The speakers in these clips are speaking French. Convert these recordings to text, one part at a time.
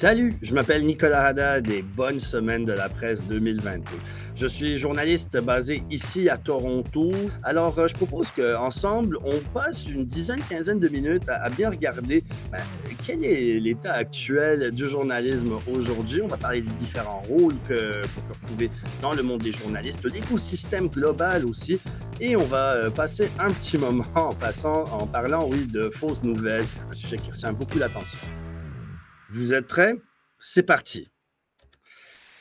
Salut, je m'appelle Nicolas Haddad et bonne semaine de la presse 2022. Je suis journaliste basé ici à Toronto. Alors, je propose qu'ensemble, on passe une dizaine, quinzaine de minutes à bien regarder ben, quel est l'état actuel du journalisme aujourd'hui. On va parler des différents rôles qu'on peut retrouver dans le monde des journalistes, l'écosystème global aussi. Et on va passer un petit moment en parlant, oui, de fausses nouvelles, un sujet qui retient beaucoup l'attention. Vous êtes prêts? C'est parti.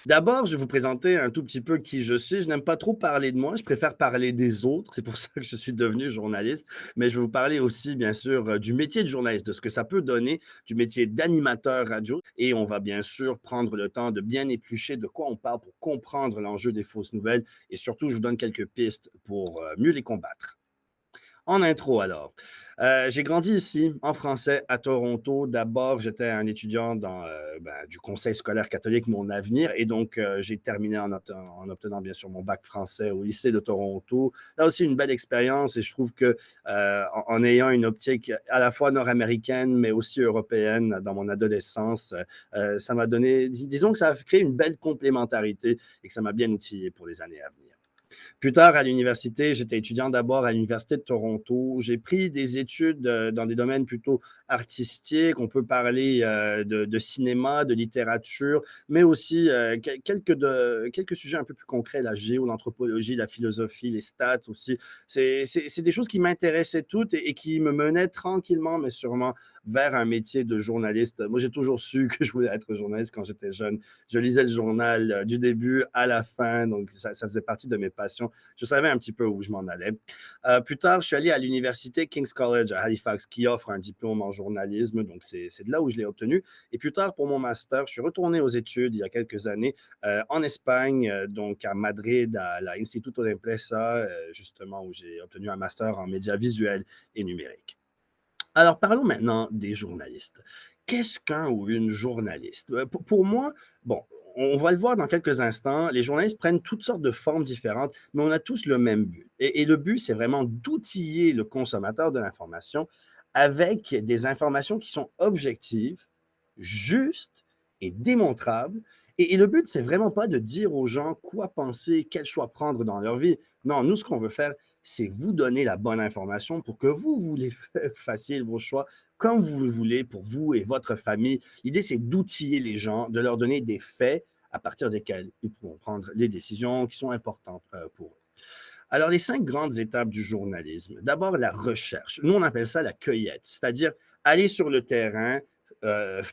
D'abord, je vais vous présenter un tout petit peu qui je suis. Je n'aime pas trop parler de moi, je préfère parler des autres. C'est pour ça que je suis devenu journaliste. Mais je vais vous parler aussi, bien sûr, du métier de journaliste, de ce que ça peut donner, du métier d'animateur radio. Et on va bien sûr prendre le temps de bien éplucher de quoi on parle pour comprendre l'enjeu des fausses nouvelles. Et surtout, je vous donne quelques pistes pour mieux les combattre. En intro alors, j'ai grandi ici, en français, à Toronto. D'abord, j'étais un étudiant du conseil scolaire catholique Mon Avenir et donc j'ai terminé en obtenant bien sûr mon bac français au lycée de Toronto. Là aussi, une belle expérience et je trouve que en ayant une optique à la fois nord-américaine mais aussi européenne dans mon adolescence, ça m'a donné, disons que ça a créé une belle complémentarité et que ça m'a bien outillé pour les années à venir. Plus tard, à l'université, j'étais étudiant d'abord à l'Université de Toronto. J'ai pris des études dans des domaines plutôt artistiques. On peut parler de cinéma, de littérature, mais aussi quelques sujets un peu plus concrets, la géo, l'anthropologie, la philosophie, les stats aussi. C'est des choses qui m'intéressaient toutes et qui me menaient tranquillement, mais sûrement vers un métier de journaliste. Moi, j'ai toujours su que je voulais être journaliste quand j'étais jeune. Je lisais le journal du début à la fin, donc ça faisait partie de mes passions. Je savais un petit peu où je m'en allais. Plus tard, je suis allé à l'université King's College à Halifax, qui offre un diplôme en journalisme, donc c'est de là où je l'ai obtenu. Et plus tard, pour mon master, je suis retourné aux études il y a quelques années en Espagne, donc à Madrid, à l'Instituto d'Empresa, justement, où j'ai obtenu un master en médias visuels et numériques. Alors, parlons maintenant des journalistes. Qu'est-ce qu'un ou une journaliste? Pour moi, bon, on va le voir dans quelques instants, les journalistes prennent toutes sortes de formes différentes, mais on a tous le même but. Et le but, c'est vraiment d'outiller le consommateur de l'information avec des informations qui sont objectives, justes et démontrables. Et le but, c'est vraiment pas de dire aux gens quoi penser, quel choix prendre dans leur vie. Non, nous, ce qu'on veut faire, c'est vous donner la bonne information pour que vous les fassiez vos choix comme vous le voulez pour vous et votre famille. L'idée, c'est d'outiller les gens, de leur donner des faits à partir desquels ils pourront prendre les décisions qui sont importantes pour eux. Alors, les 5 grandes étapes du journalisme. D'abord, la recherche. Nous, on appelle ça la cueillette, c'est-à-dire aller sur le terrain,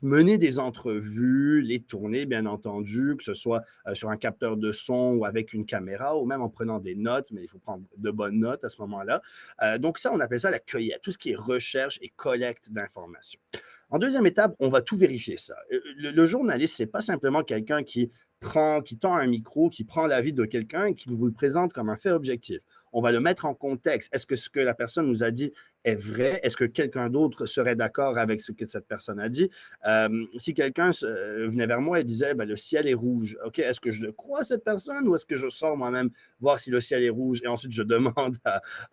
mener des entrevues, les tourner, bien entendu, que ce soit sur un capteur de son ou avec une caméra ou même en prenant des notes, mais il faut prendre de bonnes notes à ce moment-là. Donc ça, on appelle ça la cueillette, tout ce qui est recherche et collecte d'informations. En deuxième étape, on va tout vérifier ça. Le journaliste, c'est pas simplement quelqu'un qui tend un micro, qui prend l'avis de quelqu'un et qui vous le présente comme un fait objectif. On va le mettre en contexte. Est-ce que ce que la personne nous a dit est vrai? Est-ce que quelqu'un d'autre serait d'accord avec ce que cette personne a dit? Si quelqu'un venait vers moi et disait ben, le ciel est rouge, OK, est-ce que je crois cette personne ou est-ce que je sors moi-même voir si le ciel est rouge et ensuite je demande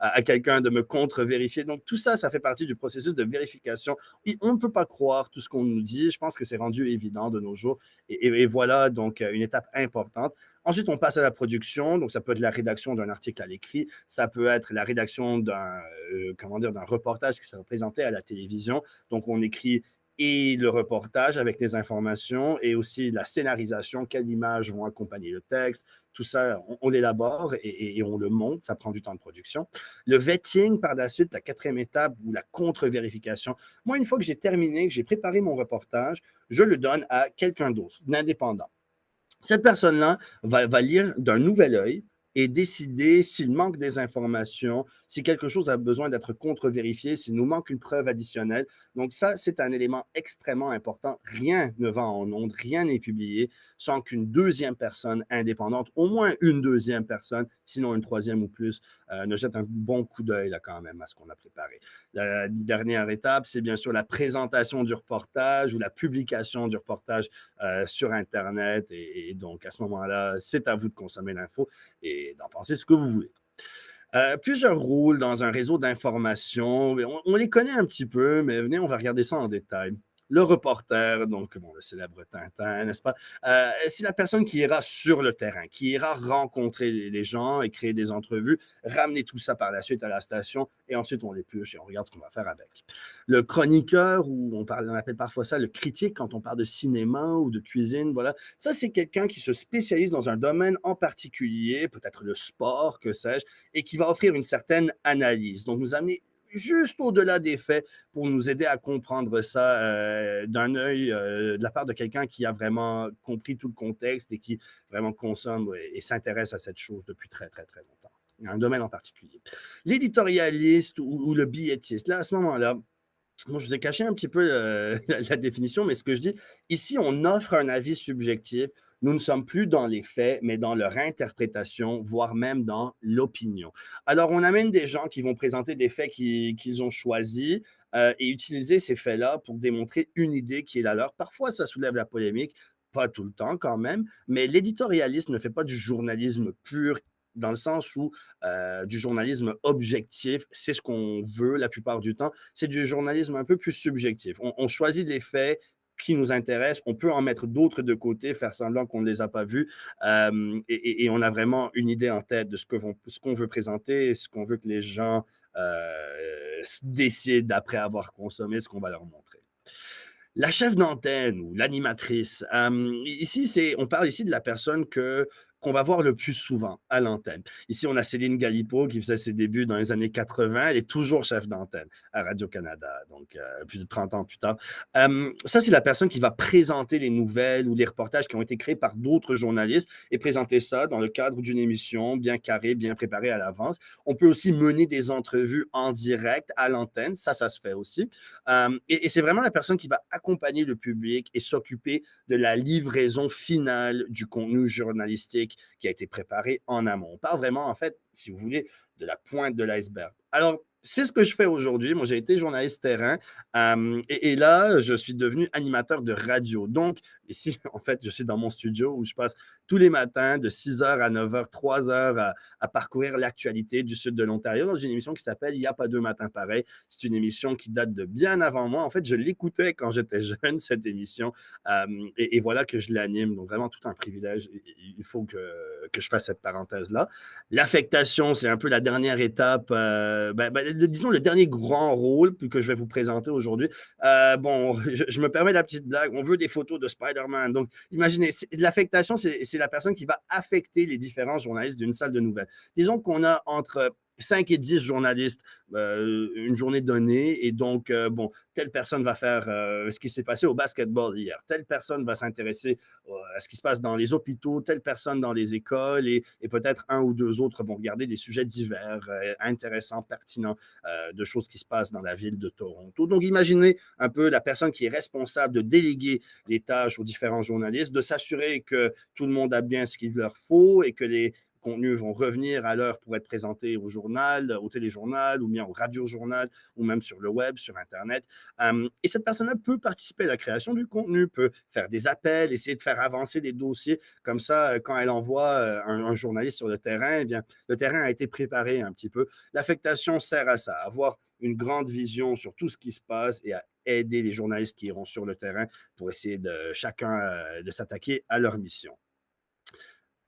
à quelqu'un de me contre-vérifier? Donc tout ça, ça fait partie du processus de vérification. Et on ne peut pas croire tout ce qu'on nous dit. Je pense que c'est rendu évident de nos jours. Et voilà donc une étape importante. Ensuite, on passe à la production. Donc, ça peut être la rédaction d'un article à l'écrit. Ça peut être la rédaction d'un reportage qui sera présenté à la télévision. Donc, on écrit et le reportage avec les informations et aussi la scénarisation, quelles images vont accompagner le texte. Tout ça, on l'élabore et on le monte. Ça prend du temps de production. Le vetting, par la suite, la quatrième étape ou la contre-vérification. Moi, une fois que j'ai terminé, que j'ai préparé mon reportage, je le donne à quelqu'un d'autre, d'indépendant. Cette personne-là va lire d'un nouvel œil et décider s'il manque des informations, si quelque chose a besoin d'être contre-vérifié, s'il nous manque une preuve additionnelle. Donc ça, c'est un élément extrêmement important. Rien ne va en ondes, rien n'est publié sans qu'une deuxième personne indépendante, au moins une deuxième personne, sinon une troisième ou plus, ne jette un bon coup d'œil là quand même à ce qu'on a préparé. La dernière étape, c'est bien sûr la présentation du reportage ou la publication du reportage sur Internet. Et donc, à ce moment-là, c'est à vous de consommer l'info et d'en penser ce que vous voulez. Plusieurs rôles dans un réseau d'information. On les connaît un petit peu, mais venez, on va regarder ça en détail. Le reporter, donc bon, le célèbre Tintin, n'est-ce pas? C'est la personne qui ira sur le terrain, qui ira rencontrer les gens et créer des entrevues, ramener tout ça par la suite à la station et ensuite on l'épluche et on regarde ce qu'on va faire avec. Le chroniqueur, ou on appelle parfois ça le critique quand on parle de cinéma ou de cuisine, voilà. Ça, c'est quelqu'un qui se spécialise dans un domaine en particulier, peut-être le sport, que sais-je, et qui va offrir une certaine analyse. Donc, nous amener juste au-delà des faits pour nous aider à comprendre ça d'un œil de la part de quelqu'un qui a vraiment compris tout le contexte et qui vraiment consomme et s'intéresse à cette chose depuis très, très, très longtemps. Un domaine en particulier. L'éditorialiste ou le billettiste, là, à ce moment-là, moi, je vous ai caché un petit peu la définition, mais ce que je dis, ici, on offre un avis subjectif. Nous ne sommes plus dans les faits, mais dans leur interprétation, voire même dans l'opinion. Alors, on amène des gens qui vont présenter des faits qu'ils ont choisis et utiliser ces faits-là pour démontrer une idée qui est la leur. Parfois, ça soulève la polémique, pas tout le temps quand même, mais l'éditorialisme ne fait pas du journalisme pur dans le sens où du journalisme objectif, c'est ce qu'on veut la plupart du temps. C'est du journalisme un peu plus subjectif. On choisit les faits qui nous intéressent. On peut en mettre d'autres de côté, faire semblant qu'on ne les a pas vus. Et on a vraiment une idée en tête de ce qu'on veut présenter et ce qu'on veut que les gens décident après avoir consommé ce qu'on va leur montrer. La chef d'antenne ou l'animatrice, ici, on parle ici de la personne qu'on va voir le plus souvent à l'antenne. Ici, on a Céline Galipo qui faisait ses débuts dans les années 80. Elle est toujours chef d'antenne à Radio-Canada, donc plus de 30 ans plus tard. Ça, c'est la personne qui va présenter les nouvelles ou les reportages qui ont été créés par d'autres journalistes et présenter ça dans le cadre d'une émission bien carrée, bien préparée à l'avance. On peut aussi mener des entrevues en direct à l'antenne. Ça se fait aussi. Et c'est vraiment la personne qui va accompagner le public et s'occuper de la livraison finale du contenu journalistique qui a été préparé en amont. On parle vraiment, en fait, si vous voulez, de la pointe de l'iceberg. Alors, c'est ce que je fais aujourd'hui. Moi, j'ai été journaliste terrain et là, je suis devenu animateur de radio. Donc, ici, en fait, je suis dans mon studio où je passe tous les matins de 6 h à 9 h, 3 heures à parcourir l'actualité du sud de l'Ontario dans une émission qui s'appelle Il n'y a pas deux matins pareils. C'est une émission qui date de bien avant moi. En fait, je l'écoutais quand j'étais jeune, cette émission, et voilà que je l'anime. Donc, vraiment, tout un privilège. Il faut que je fasse cette parenthèse-là. L'affectation, c'est un peu la dernière étape, disons le dernier grand rôle que je vais vous présenter aujourd'hui. Bon, je me permets la petite blague. On veut des photos de Spider-Man. Donc, imaginez, l'affectation, c'est la personne qui va affecter les différents journalistes d'une salle de nouvelles. Disons qu'on a entre 5 et 10 journalistes une journée donnée. Et donc, bon, telle personne va faire ce qui s'est passé au basketball hier. Telle personne va s'intéresser à ce qui se passe dans les hôpitaux, telle personne dans les écoles et peut-être un ou deux autres vont regarder des sujets divers, intéressants, pertinents, de choses qui se passent dans la ville de Toronto. Donc, imaginez un peu la personne qui est responsable de déléguer les tâches aux différents journalistes, de s'assurer que tout le monde a bien ce qu'il leur faut et que les contenus vont revenir à l'heure pour être présentés au journal, au téléjournal, ou bien au radiojournal, ou même sur le web, sur Internet. Et cette personne-là peut participer à la création du contenu, peut faire des appels, essayer de faire avancer les dossiers. Comme ça, quand elle envoie un journaliste sur le terrain, eh bien, le terrain a été préparé un petit peu. L'affectation sert à ça, à avoir une grande vision sur tout ce qui se passe et à aider les journalistes qui iront sur le terrain pour essayer de chacun de s'attaquer à leur mission.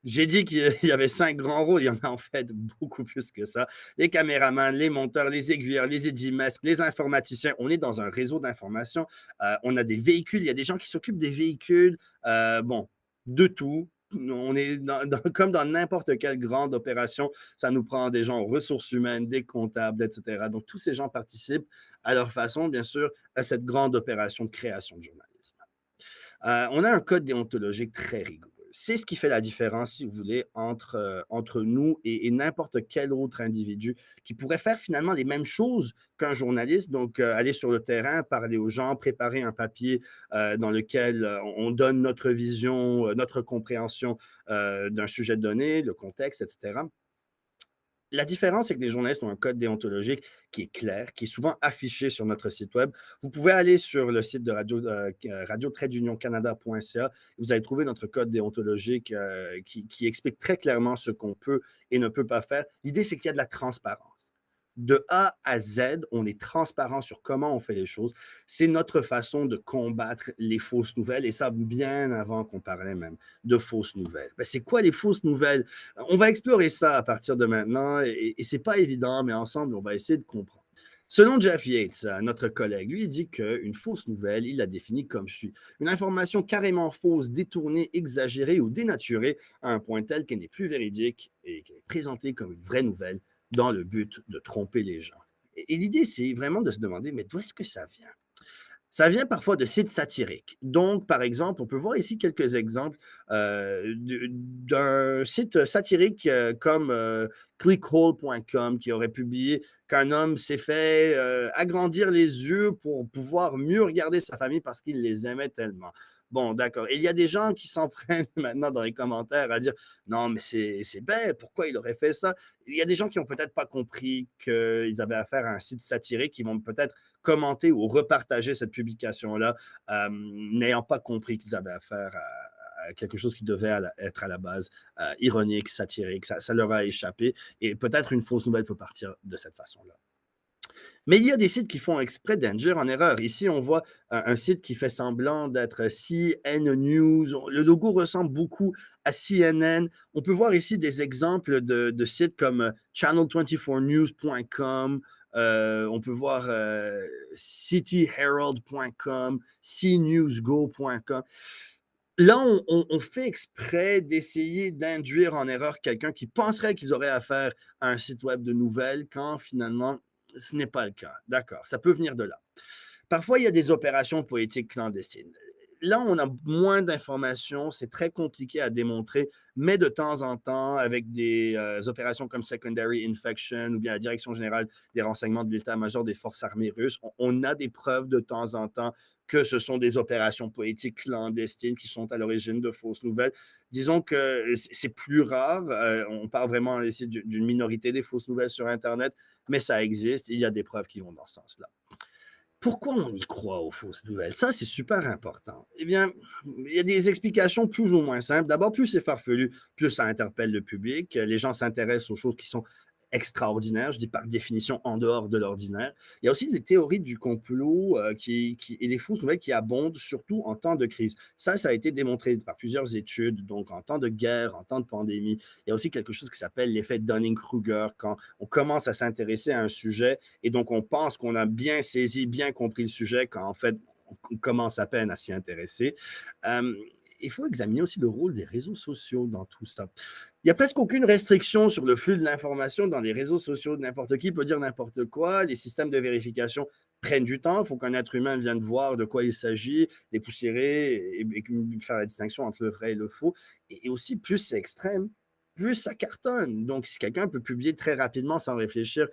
J'ai dit qu'il y avait 5 grands rôles, il y en a en fait beaucoup plus que ça. Les caméramans, les monteurs, les aiguilleurs, les édimestres, les informaticiens. On est dans un réseau d'information. On a des véhicules, il y a des gens qui s'occupent des véhicules. Bon, de tout. On est comme dans n'importe quelle grande opération, ça nous prend des gens aux ressources humaines, des comptables, etc. Donc, tous ces gens participent à leur façon, bien sûr, à cette grande opération de création de journalisme. On a un code déontologique très rigoureux. C'est ce qui fait la différence, si vous voulez, entre nous et n'importe quel autre individu qui pourrait faire finalement les mêmes choses qu'un journaliste, donc aller sur le terrain, parler aux gens, préparer un papier dans lequel on donne notre vision, notre compréhension d'un sujet donné, le contexte, etc. La différence, c'est que les journalistes ont un code déontologique qui est clair, qui est souvent affiché sur notre site web. Vous pouvez aller sur le site de radio-canada.ca. Vous allez trouver notre code déontologique qui explique très clairement ce qu'on peut et ne peut pas faire. L'idée, c'est qu'il y a de la transparence. De A à Z, on est transparent sur comment on fait les choses. C'est notre façon de combattre les fausses nouvelles et ça bien avant qu'on parlait même de fausses nouvelles. Ben, c'est quoi les fausses nouvelles? On va explorer ça à partir de maintenant et c'est pas évident, mais ensemble, on va essayer de comprendre. Selon Jeff Yates, notre collègue, lui, il dit qu'une fausse nouvelle, il la définit comme suit. Une information carrément fausse, détournée, exagérée ou dénaturée à un point tel qu'elle n'est plus véridique et qu'elle est présentée comme une vraie nouvelle dans le but de tromper les gens. Et l'idée, c'est vraiment de se demander, mais d'où est-ce que ça vient? Ça vient parfois de sites satiriques. Donc, par exemple, on peut voir ici quelques exemples d'un site satirique comme clickhole.com qui aurait publié qu'un homme s'est fait agrandir les yeux pour pouvoir mieux regarder sa famille parce qu'il les aimait tellement. Bon, d'accord. Et il y a des gens qui s'en prennent maintenant dans les commentaires à dire non, mais c'est bête, pourquoi il aurait fait ça? Il y a des gens qui n'ont peut-être pas compris qu'ils avaient affaire à un site satirique, qui vont peut-être commenter ou repartager cette publication-là, n'ayant pas compris qu'ils avaient affaire à quelque chose qui devait être à la base ironique, satirique. Ça leur a échappé et peut-être une fausse nouvelle peut partir de cette façon-là. Mais il y a des sites qui font exprès d'induire en erreur. Ici, on voit un site qui fait semblant d'être CN News. Le logo ressemble beaucoup à CNN. On peut voir ici des exemples de sites comme channel24news.com. On peut voir cityherald.com, cnewsgo.com. Là, on fait exprès d'essayer d'induire en erreur quelqu'un qui penserait qu'ils auraient affaire à un site web de nouvelles quand finalement ce n'est pas le cas. D'accord, ça peut venir de là. Parfois, il y a des opérations politiques clandestines. Là, on a moins d'informations, c'est très compliqué à démontrer, mais de temps en temps, avec des opérations comme Secondary Infection ou bien la Direction générale des renseignements de l'état-major des forces armées russes, on a des preuves de temps en temps que ce sont des opérations politiques clandestines qui sont à l'origine de fausses nouvelles. Disons que c'est plus rare, on parle vraiment ici d'une minorité des fausses nouvelles sur Internet, mais ça existe, il y a des preuves qui vont dans ce sens-là. Pourquoi on y croit aux fausses nouvelles? Ça, c'est super important. Eh bien, il y a des explications plus ou moins simples. D'abord, plus c'est farfelu, plus ça interpelle le public. Les gens s'intéressent aux choses qui sont extraordinaires, je dis par définition en dehors de l'ordinaire. Il y a aussi des théories du complot et des fausses nouvelles qui abondent, surtout en temps de crise. Ça a été démontré par plusieurs études, donc en temps de guerre, en temps de pandémie. Il y a aussi quelque chose qui s'appelle l'effet Dunning-Kruger, quand on commence à s'intéresser à un sujet et donc on pense qu'on a bien saisi, bien compris le sujet, quand en fait, on commence à peine à s'y intéresser. Il faut examiner aussi le rôle des réseaux sociaux dans tout ça. Il n'y a presque aucune restriction sur le flux de l'information dans les réseaux sociaux. N'importe qui peut dire n'importe quoi. Les systèmes de vérification prennent du temps. Il faut qu'un être humain vienne voir de quoi il s'agit, dépoussiérer et faire la distinction entre le vrai et le faux. Et aussi, plus c'est extrême, plus ça cartonne. Donc, si quelqu'un peut publier très rapidement sans réfléchir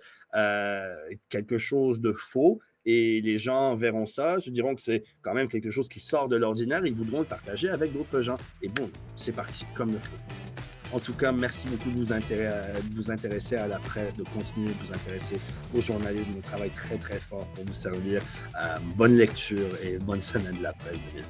quelque chose de faux, et les gens verront ça, se diront que c'est quand même quelque chose qui sort de l'ordinaire, ils voudront le partager avec d'autres gens. Et boum, c'est parti, comme le feu. En tout cas, merci beaucoup de vous intéresser à la presse, de continuer de vous intéresser au journalisme. On travaille très, très fort pour vous servir. Bonne lecture et bonne semaine de la presse 2020.